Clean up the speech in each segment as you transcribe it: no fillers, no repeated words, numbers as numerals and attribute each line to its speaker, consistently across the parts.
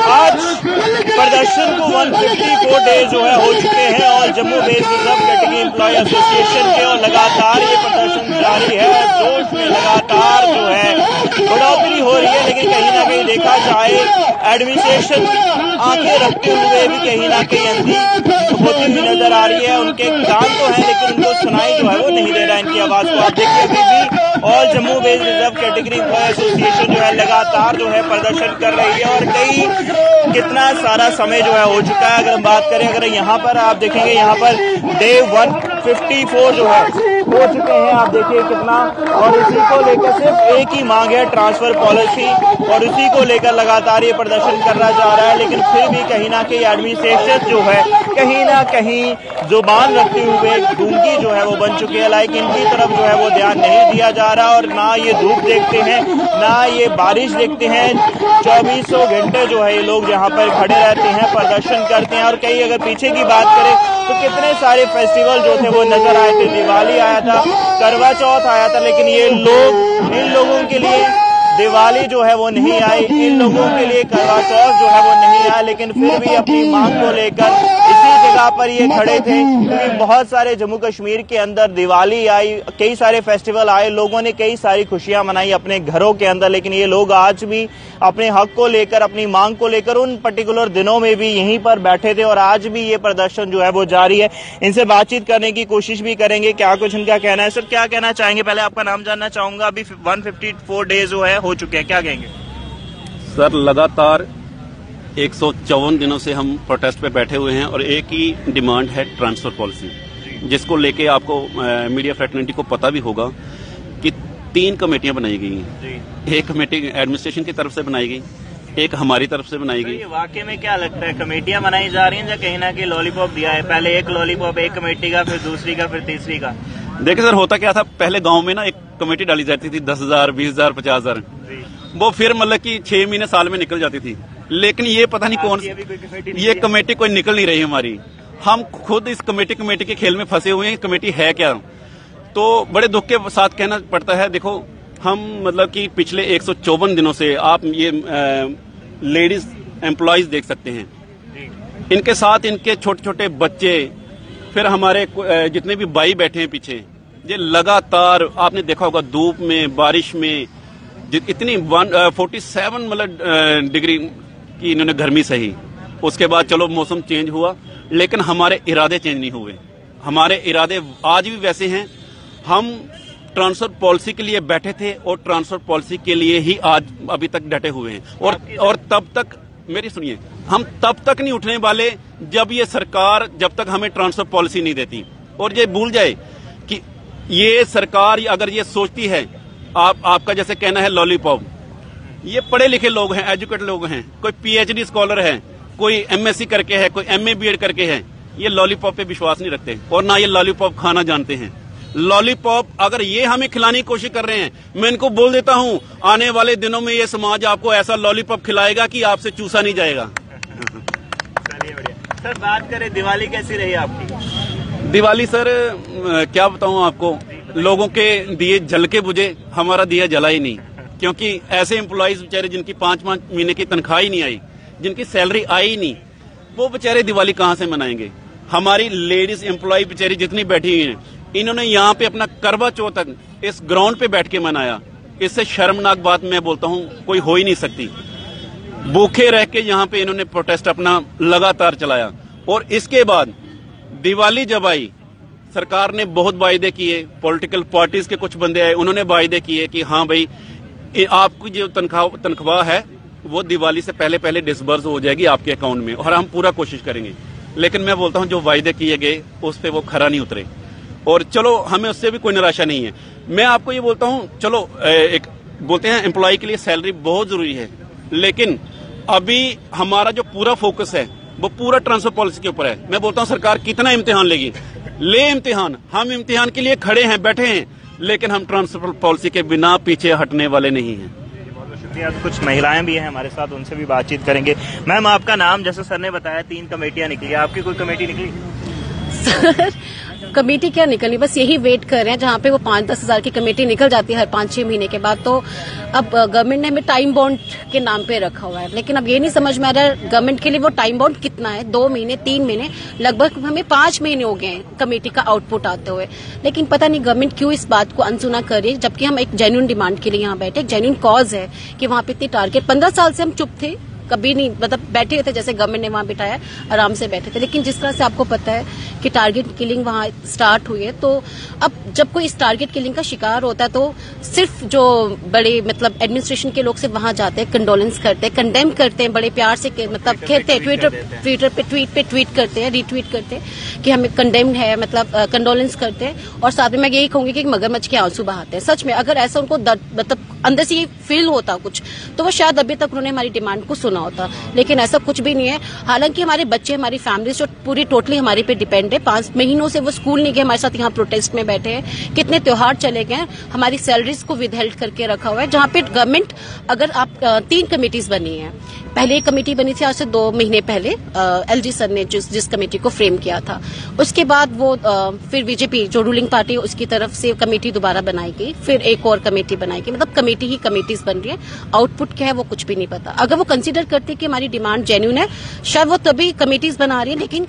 Speaker 1: आज प्रदर्शन को 154 डेज जो है हो चुके हैं और Jammu based reserve category employ association के और लगातार ये प्रदर्शन जारी है। जोश में लगातार जो है बढ़ोतरी हो रही है, लेकिन कहीं ना कहीं देखा जाए एडमिनिस्ट्रेशन आंखें रखते हुए भी कहीं ना कहीं अंधी होती हुई नजर आ रही है। उनके काम तो है लेकिन उनको सुनाई जो है वो नहीं दे रहा इनकी आवाज को। आप देखिए अभी भी और Jammu based reserve category employ association जो है लगातार जो है प्रदर्शन कर रही है और कई कितना सारा समय जो है हो चुका है। अगर हम बात करें, अगर यहाँ पर आप देखेंगे, यहाँ पर डे 154 जो है हो चुके हैं। आप देखिए कितना, और इसी को लेकर सिर्फ एक ही मांग है, ट्रांसफर पॉलिसी, और इसी को लेकर लगातार ये प्रदर्शन करना जा रहा है। लेकिन फिर भी कहीं ना कहीं एडमिनिस्ट्रेशन जो है कहीं ना कहीं जुबान रखते हुए गूंगी जो है वो बन चुकी है। लाइक इनकी तरफ जो है वो ध्यान नहीं दिया जा रहा और ना ये धूप देखते हैं ना ये बारिश देखते हैं। 2400 घंटे जो है ये लोग यहाँ पर खड़े रहते हैं, प्रदर्शन करते हैं। और कहीं अगर पीछे की बात करें तो कितने सारे फेस्टिवल जो थे वो नजर आए थे। दिवाली आया था, करवा चौथ आया था, लेकिन ये लोग, इन लोगों के लिए दिवाली जो है वो नहीं आई, इन लोगों के लिए करवा चौथ जो है वो नहीं आया। लेकिन फिर भी अपनी मांग को लेकर इसी जगह पर ये खड़े थे, क्योंकि बहुत सारे जम्मू कश्मीर के अंदर दिवाली आई, कई सारे फेस्टिवल आए, लोगों ने कई सारी खुशियां मनाई अपने घरों के अंदर। लेकिन ये लोग आज भी अपने हक को लेकर, अपनी मांग को लेकर उन पर्टिकुलर दिनों में भी यहीं पर बैठे थे और आज भी ये प्रदर्शन जो है वो जारी है। इनसे बातचीत करने की कोशिश भी करेंगे, क्या कुछ इनका कहना है। सर क्या कहना चाहेंगे? पहले आपका नाम जानना चाहूंगा। अभी 154 डेज जो है हो चुके हैं, क्या कहेंगे?
Speaker 2: सर लगातार 154 दिनों से हम प्रोटेस्ट पे बैठे हुए हैं और एक ही डिमांड है, ट्रांसफर पॉलिसी, जिसको लेके आपको मीडिया फ्रेटर्निटी को पता भी होगा कि 3 कमेटियां बनाई गई हैं। एक कमेटी एडमिनिस्ट्रेशन की तरफ से बनाई गई, एक हमारी तरफ से बनाई गई।
Speaker 1: वाकई में क्या लगता है, कमेटियां बनाई जा रही हैं या कहीं ना कहीं लॉलीपॉप दिया है? पहले एक लॉलीपॉप एक कमेटी का, फिर दूसरी का, फिर तीसरी का।
Speaker 2: देखिए सर, होता क्या था, पहले गांव में ना एक कमेटी डाली जाती थी 10,000, 20,000, 50,000, वो फिर मतलब कि 6 महीने साल में निकल जाती थी। लेकिन ये पता नहीं कौन, ये कमेटी कोई निकल नहीं रही हमारी। हम खुद इस कमेटी के खेल में फंसे हुए हैं। कमेटी है क्या? तो बड़े दुख के साथ कहना पड़ता है, देखो हम मतलब कि पिछले 154 दिनों से आप ये लेडीज एम्प्लॉयज देख सकते हैं, इनके साथ इनके छोटे छोटे बच्चे, फिर हमारे जितने भी भाई बैठे हैं पीछे, ये लगातार आपने देखा होगा धूप में, बारिश में, इतनी 47 मतलब डिग्री की इन्होंने गर्मी सही। उसके बाद चलो मौसम चेंज हुआ, लेकिन हमारे इरादे चेंज नहीं हुए। हमारे इरादे आज भी वैसे हैं। हम ट्रांसफर पॉलिसी के लिए बैठे थे और ट्रांसफर पॉलिसी के लिए ही आज अभी तक डटे हुए हैं। और तब तक, मेरी सुनिए, हम तब तक नहीं उठने वाले जब ये सरकार, जब तक हमें ट्रांसफर पॉलिसी नहीं देती। और ये भूल जाए कि ये सरकार अगर ये सोचती है, आपका जैसे कहना है लॉलीपॉप, ये पढ़े लिखे लोग हैं, एजुकेटेड लोग हैं, कोई पीएचडी स्कॉलर है, कोई एमएससी करके है, कोई एमए बीएड करके है, ये लॉलीपॉप पे विश्वास नहीं रखते और ना ये लॉलीपॉप खाना जानते हैं। लॉलीपॉप अगर ये हमें खिलाने की कोशिश कर रहे हैं, मैं इनको बोल देता हूं, आने वाले दिनों में ये समाज आपको ऐसा लॉलीपॉप खिलाएगा कि आपसे चूसा नहीं जाएगा।
Speaker 1: चलिए बढ़िया। सर बात करें, दिवाली कैसी रही आपकी?
Speaker 2: दिवाली सर क्या बताऊं आपको, लोगों के दिए जल के बुझे, हमारा दिया जला ही नहीं। क्योंकि ऐसे एम्प्लॉइज बेचारे जिनकी 5-5 महीने की तनख्वाह ही नहीं आई, जिनकी सैलरी आई ही नहीं, वो बेचारे दिवाली कहां से मनाएंगे। हमारी लेडीज एम्प्लॉय बेचारी जितनी बैठी हुई हैं, इन्होंने यहाँ पे अपना करवा चौथ तक इस ग्राउंड पे बैठ के मनाया। इससे शर्मनाक बात मैं बोलता हूँ कोई हो ही नहीं सकती। भूखे रह के यहाँ पे इन्होंने प्रोटेस्ट अपना लगातार चलाया। और इसके बाद दिवाली जब आई, सरकार ने बहुत वायदे किए, पॉलिटिकल पार्टीज के कुछ बंदे आए, उन्होंने वायदे किए कि हाँ भाई आपकी जो तनख्वाह है वो दिवाली से पहले पहले डिसबर्स हो जाएगी आपके अकाउंट में, और हम पूरा कोशिश करेंगे। लेकिन मैं बोलता हूँ जो वायदे किए गए उस पे वो खरा नहीं उतरे, और चलो हमें उससे भी कोई निराशा नहीं है। मैं आपको ये बोलता हूँ, चलो एक बोलते हैं एम्प्लॉय के लिए सैलरी बहुत जरूरी है, लेकिन अभी हमारा जो पूरा फोकस है वो पूरा ट्रांसफर पॉलिसी के ऊपर है। मैं बोलता हूँ सरकार कितना इम्तिहान लेगी, ले इम्तिहान, हम इम्तिहान के लिए खड़े हैं, बैठे हैं, लेकिन हम ट्रांसफर पॉलिसी के बिना पीछे हटने वाले नहीं हैं।
Speaker 1: बहुत शुक्रिया। कुछ महिलाएं भी हैं हमारे साथ, उनसे भी बातचीत करेंगे। मैम आपका नाम, जैसे सर ने बताया 3 कमेटियां निकली, आपकी कोई कमेटी निकली?
Speaker 3: सर कमेटी क्या निकलनी, बस यही वेट कर रहे हैं। जहाँ पे वो 5-10 हजार की कमेटी निकल जाती है हर 5-6 महीने के बाद, तो अब गवर्नमेंट ने हमें टाइम बॉन्ड के नाम पे रखा हुआ है। लेकिन अब ये नहीं समझ में आ रहा है गवर्नमेंट के लिए वो टाइम बॉन्ड कितना है, 2 महीने 3 महीने, लगभग हमें 5 महीने हो गए हैं कमेटी का आउटपुट आते हुए। लेकिन पता नहीं गवर्नमेंट क्यों इस बात को अनसुना कर रही है, जबकि हम एक जेन्युइन डिमांड के लिए यहाँ बैठे, एक जेन्युइन कॉज है कि वहाँ पे इतनी टारगेट, 15 साल से हम चुप थे, कभी नहीं, मतलब बैठे हुए थे जैसे गवर्नमेंट ने वहां बिठाया, आराम से बैठे थे। लेकिन जिस तरह से आपको पता है कि टारगेट किलिंग वहां स्टार्ट हुई है, तो अब जब कोई इस टारगेट किलिंग का शिकार होता है तो सिर्फ जो बड़े मतलब एडमिनिस्ट्रेशन के लोग सिर्फ वहां जाते हैं, कंडोलेंस करते हैं, कंडेम करते हैं, बड़े प्यार से मतलब कहते हैं, ट्विटर पे ट्वीट करते हैं, रीट्वीट करते हैं कि हमें कंडेम्ड है, मतलब कंडोलेंस करते हैं। और साथ में मैं यही कहूंगी कि मगरमच्छ के आंसू बहाते हैं। सच में अगर ऐसा उनको मतलब अंदर से ये फील होता कुछ, तो वो शायद अभी तक उन्होंने हमारी डिमांड को सुना होता। लेकिन ऐसा कुछ भी नहीं है। हालांकि हमारे बच्चे, हमारी फैमिलीज जो पूरी टोटली हमारे पे डिपेंड है, 5 महीनों से वो स्कूल नहीं गए, हमारे साथ यहाँ प्रोटेस्ट में बैठे हैं, कितने त्योहार चले गए, हमारी सैलरीज को विदहेल्ड करके रखा हुआ है। जहाँ पे गवर्नमेंट, अगर आप 3 कमेटीज बनी है, पहले एक कमेटी बनी थी आज से 2 महीने पहले, एलजी सर ने जिस कमेटी को फ्रेम किया था, उसके बाद वो फिर बीजेपी जो रूलिंग पार्टी है उसकी तरफ से कमेटी दोबारा बनाई गई, फिर एक और कमेटी बनाई गई, मतलब कमेटी ही कमेटीज बन रही है। आउटपुट क्या है वो कुछ भी नहीं पता। अगर वो कंसीडर करते कि हमारी डिमांड जेन्युइन है, शायद वो तभी कमेटीज बना रही है। लेकिन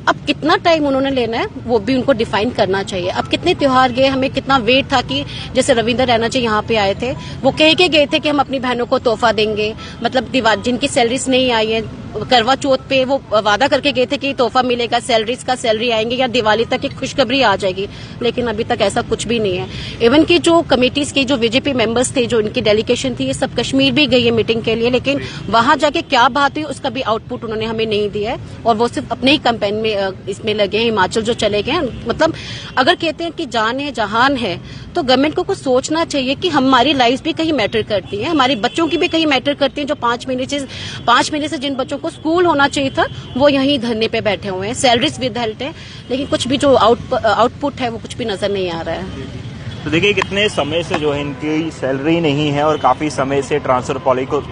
Speaker 3: अब कितना टाइम उन्होंने लेना है वो भी उनको डिफाइन करना चाहिए। अब कितने त्योहार गए, हमें कितना वेट था कि जैसे रविंदर रैना जी यहाँ पे आए थे, वो कह के गए थे कि हम अपनी बहनों को तोहफा देंगे, मतलब जिनकी सैलरीज नहीं आई है, करवा चौथ पे वो वादा करके गए थे कि तोहफा मिलेगा, सैलरीज का सैलरी आएंगे या दिवाली तक एक खुशखबरी आ जाएगी। लेकिन अभी तक ऐसा कुछ भी नहीं है। इवन की जो कमेटीज के जो बीजेपी मेंबर्स थे, जो इनकी डेलीगेशन थी, ये सब कश्मीर भी गई है मीटिंग के लिए, लेकिन वहां जाके क्या बात हुई उसका भी आउटपुट उन्होंने हमें नहीं दिया है। और वो सिर्फ अपने ही कैंपेन में इसमें लगे हैं। हिमाचल जो चले गए हैं, मतलब अगर कहते हैं कि जान है जहान है, तो गवर्नमेंट को कुछ सोचना चाहिए कि हमारी लाइफ भी कहीं मैटर करती है, हमारी बच्चों की भी कहीं मैटर करती है। जो 5 महीने से जिन बच्चों को स्कूल होना चाहिए था, वो यहीं धरने पे बैठे हुए हैं, सैलरीज विदहेल्ड है, लेकिन कुछ भी जो आउटपुट है वो कुछ भी नजर नहीं आ रहा है।
Speaker 1: तो देखिए कितने समय से जो है इनकी सैलरी नहीं है और काफी समय से ट्रांसफर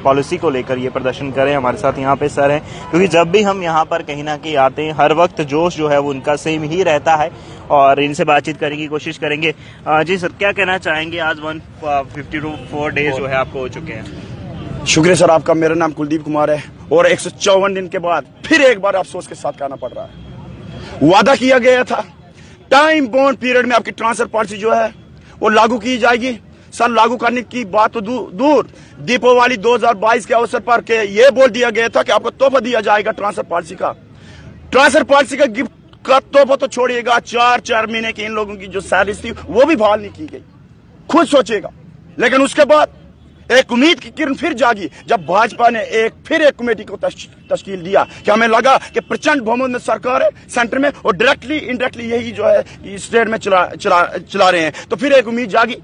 Speaker 1: पॉलिसी को लेकर ये प्रदर्शन करें। हमारे साथ यहाँ पे सर हैं, क्योंकि जब भी हम यहाँ पर कहीं ना कहीं आते हैं, हर वक्त जोश जो है वो उनका सेम ही रहता है और इनसे बातचीत करने की कोशिश करेंगे। जी सर, क्या कहना चाहेंगे? आज 154 डेज जो है आपको हो चुके हैं।
Speaker 4: शुक्रिया सर आपका। मेरा नाम कुलदीप कुमार है और 154 दिन के बाद फिर एक बार अफसोस के साथ कहना पड़ रहा है। वादा किया गया था टाइम बॉन्ड पीरियड में आपकी ट्रांसफर पॉलिसी जो है वो लागू की जाएगी। सर लागू करने की बात तो दूर, दीपावली 2022 के अवसर पर के ये बोल दिया गया था कि आपको तोहफा दिया जाएगा ट्रांसफर पॉलिसी का गिफ्ट का तोहफा तो छोड़िएगा, 4 महीने की इन लोगों की जो सैलरी थी वो भी बहाल नहीं की गई। खुद सोचेगा। लेकिन उसके बाद एक उम्मीद की किरण फिर जागी जब भाजपा ने फिर एक कमेटी को तश्कील दिया कि हमें लगा कि प्रचंड बहुमत में सरकार है सेंटर में और डायरेक्टली इनडायरेक्टली यही जो है स्टेट में चला रहे हैं, तो फिर एक उम्मीद जागी।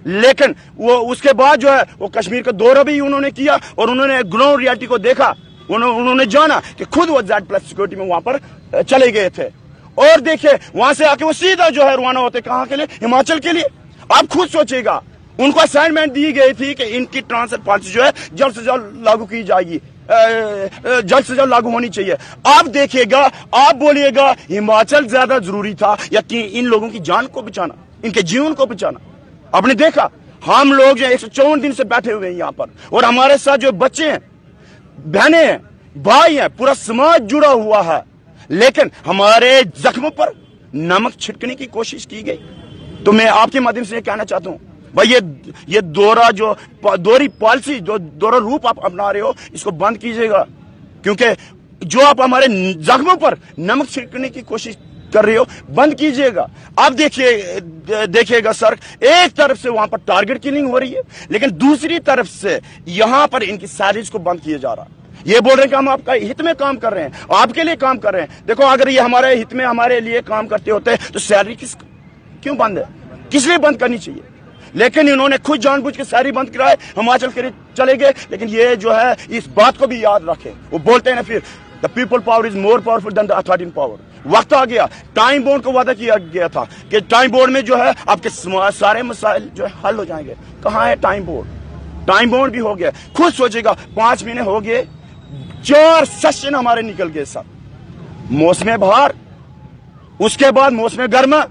Speaker 4: लेकिन वो उसके बाद जो है वो कश्मीर का दौरा भी उन्होंने किया और उन्होंने ग्राउंड रियलिटी को देखा। उन्होंने जाना कि खुद वो Z+ सिक्योरिटी में वहां पर चले गए थे और देखिए वहां से आके वो सीधा जो है रवाना होते कहां के लिए? हिमाचल के लिए। आप खुद सोचेगा, उनको असाइनमेंट दी गई थी कि इनकी ट्रांसफर पॉलिसी जो है जल्द से जल्द लागू की जाएगी, जल्द से जल्द लागू होनी चाहिए। आप देखिएगा, आप बोलिएगा हिमाचल ज्यादा जरूरी था या कि इन लोगों की जान को बचाना, इनके जीवन को बचाना? आपने देखा हम लोग जो 154 दिन से बैठे हुए हैं यहाँ पर और हमारे साथ जो बच्चे हैं, बहनें हैं, भाई हैं, पूरा समाज जुड़ा हुआ है, लेकिन हमारे जख्मों पर नमक छिड़कने की कोशिश की गई। तो मैं आपके माध्यम से कहना चाहता हूँ भाई ये दोहरी पॉलिसी, जो दोहरा रूप आप अपना रहे हो, इसको बंद कीजिएगा, क्योंकि जो आप हमारे जख्मों पर नमक छिड़कने की कोशिश कर रहे हो बंद कीजिएगा। आप देखिएगा सर, एक तरफ से वहां पर टारगेट किलिंग हो रही है, लेकिन दूसरी तरफ से यहां पर इनकी सैलरीज को बंद किया जा रहा है। ये बोल रहे हैं कि हम आपका हित में काम कर रहे हैं, आपके लिए काम कर रहे हैं। देखो अगर ये हमारे हित में हमारे लिए काम करते होते तो सैलरी क्यों बंद है? किस लिए बंद करनी चाहिए? लेकिन इन्होंने खुद जानबूझ के सैलरी बंद कराए, हिमाचल के लिए चले गए। लेकिन ये जो है इस बात को भी याद रखें, वो बोलते हैं ना फिर, the people power is more powerful than the authority power. वक्त आ गया, टाइम बोर्ड को वादा किया गया था कि टाइम बोर्ड में जो है आपके सारे मसाइल जो है हल हो जाएंगे। कहाँ है टाइम बोर्ड? टाइम बोर्ड भी हो गया। खुद सोचेगा 5 महीने हो गए, 4 सेशन हमारे निकल गए। सब मौसम बहार उसके बाद मौसम गर्मा,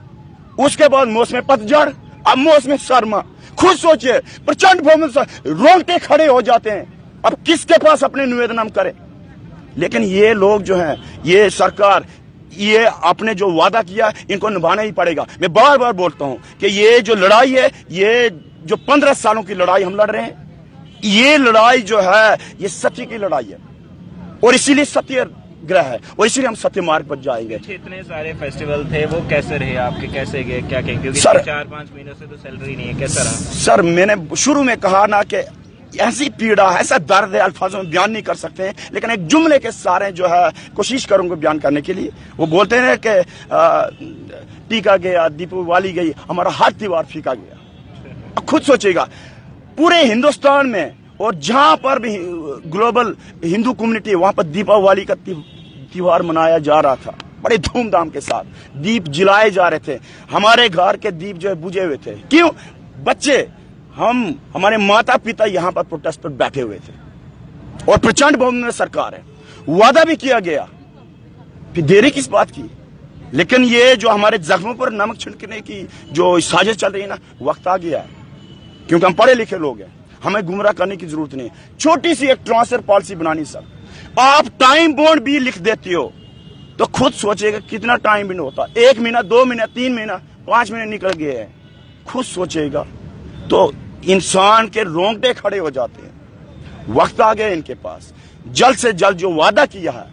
Speaker 4: उसके बाद मौसम पतझड़, अब मौसम सरमा। खुद सोचिए, प्रचंड बहुमत से रोंगटे खड़े हो जाते हैं। अब किसके पास अपने निवेदन हम करें? लेकिन ये लोग जो हैं, ये सरकार, ये आपने जो वादा किया इनको निभाना ही पड़ेगा। मैं बार बार बोलता हूं कि ये जो लड़ाई है, ये जो 15 सालों की लड़ाई हम लड़ रहे हैं, ये लड़ाई जो है ये सत्य की लड़ाई है और इसीलिए सत्याग्रह है और इसीलिए हम सत्य मार्ग पर जाएंगे।
Speaker 1: इतने सारे फेस्टिवल थे, वो कैसे रहे आपके, कैसे गए, क्या कहेंगे? क्योंकि
Speaker 4: सर
Speaker 1: 4-5 महीनों से तो सैलरी नहीं है, कैसा रहा?
Speaker 4: सर मैंने शुरू में कहा ना कि ऐसी पीड़ा, ऐसा दर्द है, अल्फाजों में बयान नहीं कर सकते हैं, लेकिन एक जुमले के सारे जो है कोशिश करूंगा बयान करने के लिए। वो बोलते हैं कि टीका गया, दीपावली गई, हमारा हर त्योहार फीका गया। खुद सोचिएगा, पूरे हिंदुस्तान में और जहां पर भी ग्लोबल हिंदू कम्युनिटी, वहां पर दीपावली का त्योहार मनाया जा रहा था, बड़े धूमधाम के साथ दीप जलाए जा रहे थे। हमारे घर के दीप जो है बुझे हुए थे। क्यों? बच्चे, हमारे माता पिता यहां पर प्रोटेस्ट पर बैठे हुए थे और प्रचंड बहुमत में सरकार है, वादा भी किया गया, फिर देरी किस बात की? लेकिन ये जो हमारे जख्मों पर नमक छिड़कने की जो साजिश चल रही है ना, वक्त आ गया है, क्योंकि हम पढ़े लिखे लोग हैं, हमें गुमराह करने की जरूरत नहीं। छोटी सी एक ट्रांसफर पॉलिसी बनानी सर, आप टाइम बॉन्ड भी लिख देती हो तो खुद सोचेगा कितना टाइम भी होता। 1 महीना, 2 महीना, 3 महीना, 5 महीने निकल गए हैं। खुद सोचेगा तो इंसान के रोंगटे खड़े हो जाते हैं। वक्त आ गया इनके पास, जल्द से जल्द जो वादा किया है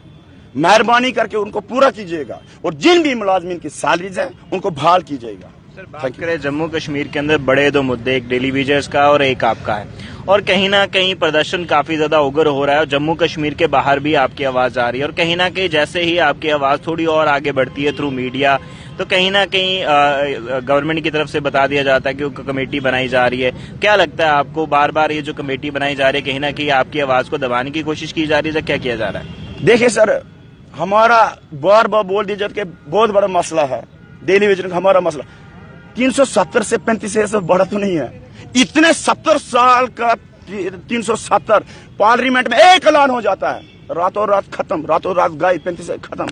Speaker 4: मेहरबानी करके उनको पूरा कीजिएगा और जिन भी मुलाजमीन की सैलरीज हैं उनको बहाल कीजिएगा।
Speaker 1: सर बात करें जम्मू कश्मीर के अंदर बड़े 2 मुद्दे, एक डेली वेजेस का और एक आपका है, और कहीं ना कहीं प्रदर्शन काफी ज्यादा उग्र हो रहा है और जम्मू कश्मीर के बाहर भी आपकी आवाज आ रही है और कहीं ना कहीं जैसे ही आपकी आवाज थोड़ी और आगे बढ़ती है थ्रू मीडिया, तो कहीं ना कहीं गवर्नमेंट की तरफ से बता दिया जाता है कि कमेटी बनाई जा रही है। क्या लगता है आपको, बार बार ये जो कमेटी बनाई जा रही है, कहीं ना कहीं आपकी आवाज को दबाने की कोशिश की जा रही है, क्या किया जा रहा है?
Speaker 4: देखिए सर, हमारा बार बार बोल दीजिए कि बहुत बड़ा मसला है डेली वेज का। हमारा मसला 370 से 35 से बड़ा तो नहीं है। इतने 70 साल का 370 पार्लियामेंट में एक ऐलान हो जाता है, रातों रात खत्म, रातों रात गाय 35 से खत्म।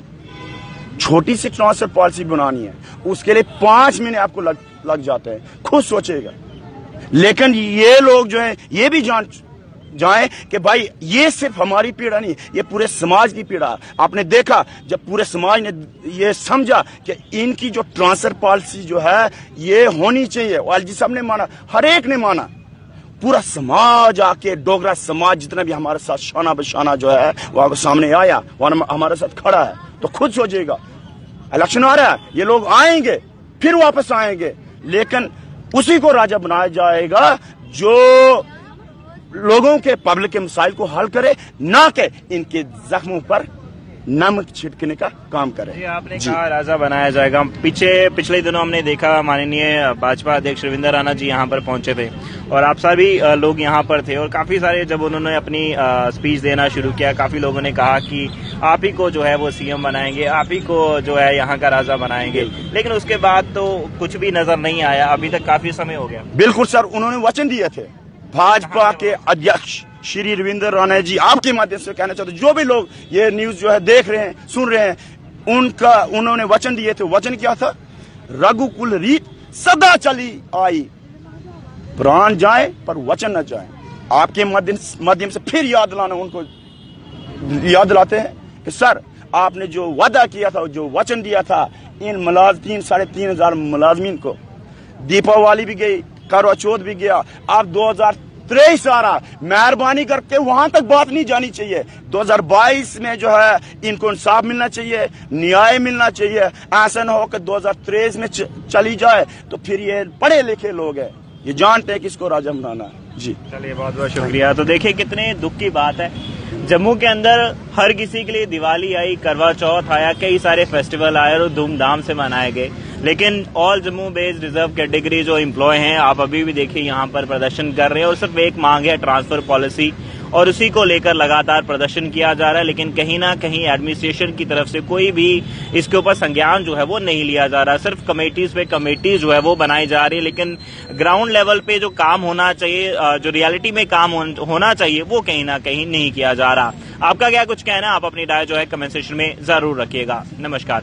Speaker 4: छोटी सी ट्रांसफर पॉलिसी बनानी है, उसके लिए 5 महीने आपको लग जाते हैं। खुद सोचेगा। लेकिन ये लोग जो है ये भी जाए कि भाई ये सिर्फ हमारी पीड़ा नहीं, ये पूरे समाज की पीड़ा। आपने देखा जब पूरे समाज ने ये समझा कि इनकी जो ट्रांसफर पॉलिसी जो है ये होनी चाहिए, वालजी साहब ने माना, हर एक ने माना, पूरा समाज आके, डोगरा समाज जितना भी हमारे साथ शाना बशाना जो है वहां सामने आया, वहां हमारे साथ खड़ा है। तो खुद सोचिएगा, इलेक्शन आ रहा है, ये लोग आएंगे फिर वापस आएंगे, लेकिन उसी को राजा बनाया जाएगा जो लोगों के पब्लिक के मसाइल को हल करे, ना कि इनके जख्मों पर नमक छिड़कने का काम करे।
Speaker 1: जी, आपने कहा राजा बनाया जाएगा। पिछले दिनों हमने देखा माननीय भाजपा अध्यक्ष रविंद्र राणा जी यहाँ पर पहुंचे थे और आप सभी लोग यहाँ पर थे और काफी सारे जब उन्होंने अपनी स्पीच देना शुरू किया, काफी लोगों ने कहा कि आप ही को जो है वो सीएम बनाएंगे, आप ही को जो है यहाँ का राजा बनाएंगे, लेकिन उसके बाद तो कुछ भी नजर नहीं आया। अभी तक काफी समय हो गया।
Speaker 4: बिल्कुल सर, उन्होंने वचन दिए थे। भाजपा के अध्यक्ष श्री रविंद्र राणा जी, आपके माध्यम से कहना चाहते, जो भी लोग ये न्यूज जो है देख रहे हैं, सुन रहे हैं, उन्होंने वचन दिए थे। वचन क्या था? रघुकुल रीत सदा चली आई, प्राण जाए पर वचन न जाए। आपके माध्यम से फिर याद दिलाना, उनको याद दिलाते हैं कि सर आपने जो वादा किया था, जो वचन दिया था, इन 3,500 मुलाजमीन को, दीपावली भी गई, करवा चौथ भी गया, अब 2023 आ रहा, मेहरबानी करके वहां तक बात नहीं जानी चाहिए। 2022 में जो है इनको इंसाफ मिलना चाहिए, न्याय मिलना चाहिए। ऐसा न हो कि 2023 में चली जाए तो फिर ये पढ़े लिखे लोग हैं, ये जानते हैं किसको राजा बनाना है। जी
Speaker 1: चलिए, बहुत बहुत शुक्रिया। तो देखिए कितने दुख की बात है, जम्मू के अंदर हर किसी के लिए दिवाली आई, करवा चौथ आया, कई सारे फेस्टिवल आए और धूमधाम से मनाए गए, लेकिन all Jammu based reserve category जो एम्प्लॉय हैं, आप अभी भी देखिए यहाँ पर प्रदर्शन कर रहे हैं और सिर्फ एक मांग है ट्रांसफर पॉलिसी, और उसी को लेकर लगातार प्रदर्शन किया जा रहा है। लेकिन कहीं ना कहीं एडमिनिस्ट्रेशन की तरफ से कोई भी इसके ऊपर संज्ञान जो है वो नहीं लिया जा रहा। सिर्फ कमेटीज पे कमेटी जो है वो बनाई जा रही है, लेकिन ग्राउंड लेवल पे जो काम होना चाहिए, जो रियलिटी में काम होना चाहिए, वो कहीं ना कहीं नहीं किया जा रहा। आपका क्या कुछ कहना है? आप अपनी राय जो है कमेंट सेक्शन में जरूर रखिएगा। नमस्कार।